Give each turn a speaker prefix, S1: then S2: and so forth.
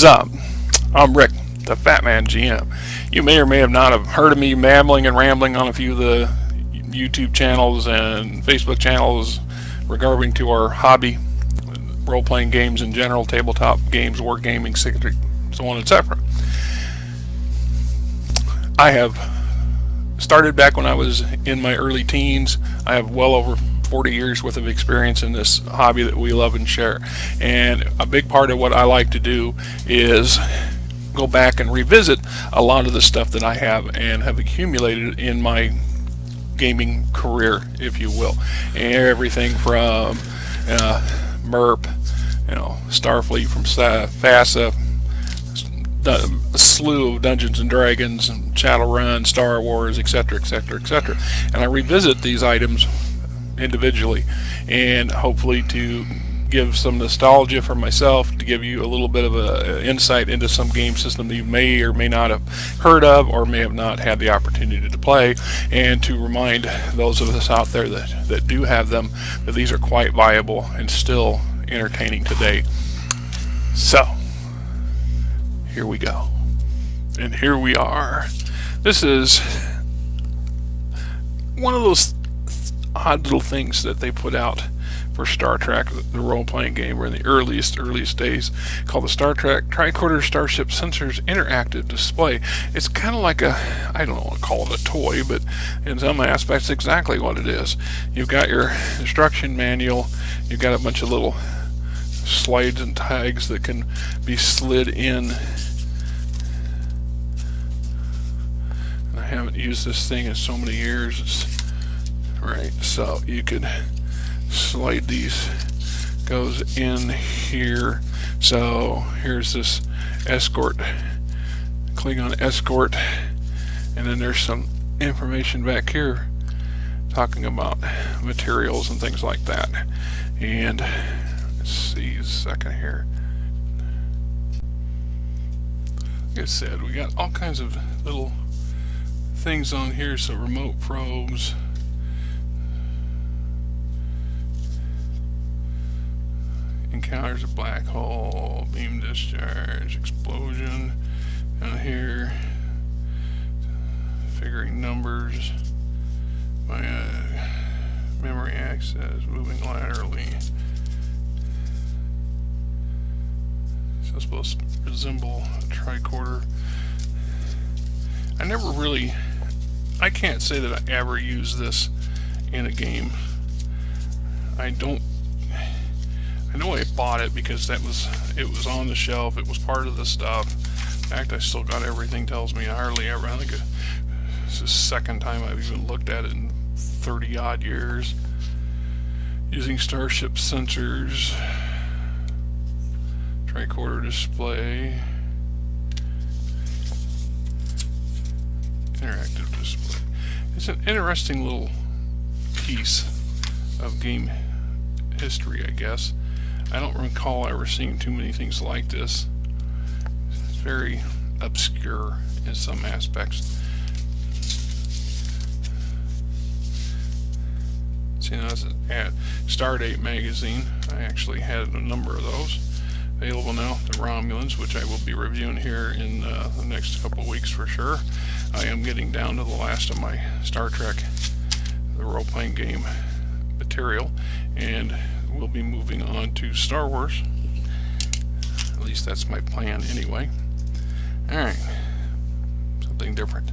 S1: is up? I'm Rick, the Fat Man GM. You may or may have not have heard of me mammling and rambling on a few of the YouTube channels and Facebook channels regarding to our hobby, role-playing games in general, tabletop games, wargaming, so on, etc. I have started back when I was in my early teens. I have well over 40 years worth of experience in this hobby that we love and share. And a big part of what I like to do is go back and revisit a lot of the stuff that I have and have accumulated in my gaming career, if you will. And everything from MERP, Starfleet, from FASA, a slew of Dungeons and Dragons and Shadowrun, Star Wars, etc., etc., etc. And I revisit these items individually, and hopefully to give some nostalgia for myself, to give you a little bit of an insight into some game system that you may or may not have heard of or may have not had the opportunity to play, and to remind those of us out there that do have them that these are quite viable and still entertaining today. So here we go, and here we are. This is one of those odd little things that they put out for Star Trek, the role-playing game, or in the earliest days, called the Star Trek Tricorder Starship Sensors Interactive Display. It's kind of like I don't want to call it a toy, but in some aspects exactly what it is. You've got your instruction manual, you've got a bunch of little slides and tags that can be slid in. And I haven't used this thing in so many years. Right, so you could slide these, goes in here. So here's this escort, Klingon escort, and then there's some information back here talking about materials and things like that. And let's see a second here. Like I said, we got all kinds of little things on here, so remote probes, encounters a black hole, beam discharge, explosion, down here, figuring numbers, via memory access, moving laterally. So it's supposed to resemble a tricorder. I can't say that I ever use this in a game. I know I bought it because it was on the shelf, it was part of the stuff. In fact, I still got everything, tells me I hardly ever, I think it's the second time I've even looked at it in 30 odd years. Using Starship sensors, tricorder display, interactive display. It's an interesting little piece of game history, I guess. I don't recall ever seeing too many things like this. It's very obscure in some aspects. See, now this is at Stardate magazine. I actually had a number of those available now. The Romulans, which I will be reviewing here in the next couple of weeks for sure. I am getting down to the last of my Star Trek, the role-playing game material, and we'll be moving on to Star Wars. At least that's my plan anyway. Alright, something different.